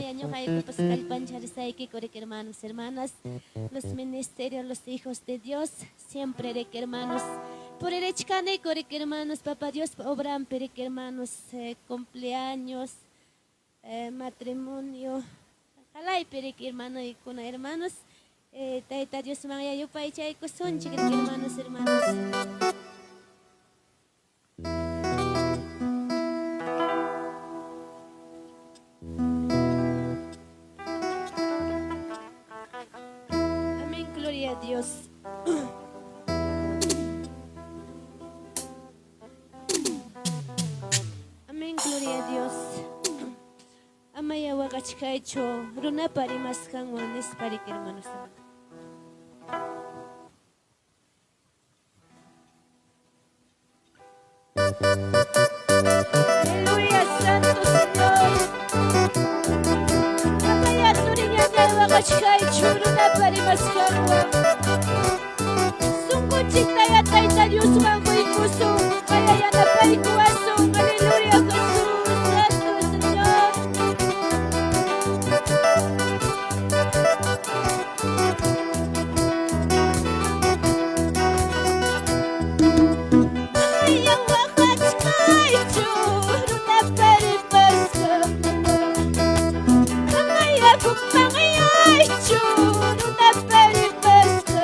año hay pues calpancharisay que hermanos, hermanas, los ministerios, los hijos de Dios, siempre de que hermanos, por el echcane que hermanos, papá Dios, obran pero que hermanos, cumpleaños, matrimonio, ojalá y pero que hermano y con hermanos, taita Dios maya yo pa echay son que hermanos, hermanos. Amén, gloria a Dios. Amén, gloria a Dios. Amaya wagachkaicho, runa parimas kanwanes parik hermanos. Aleluya, santo Señor. Amaya turinya wagachkaicho, runa parimas kanwan. Sungguh cinta ya taita Dios mangku ikusu, kaya ya napari kuasu. Aleluya, Jesús, santo Señor. Amaya wagachkaicho, runa parimas kanwan. Amaya kumangayaicho, runa parimas kanwan.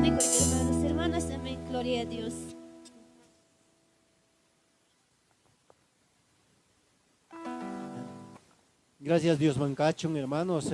chicane, hermanos, hermanas, amén, gloria a Dios. Gracias Dios Mancachun, hermanos.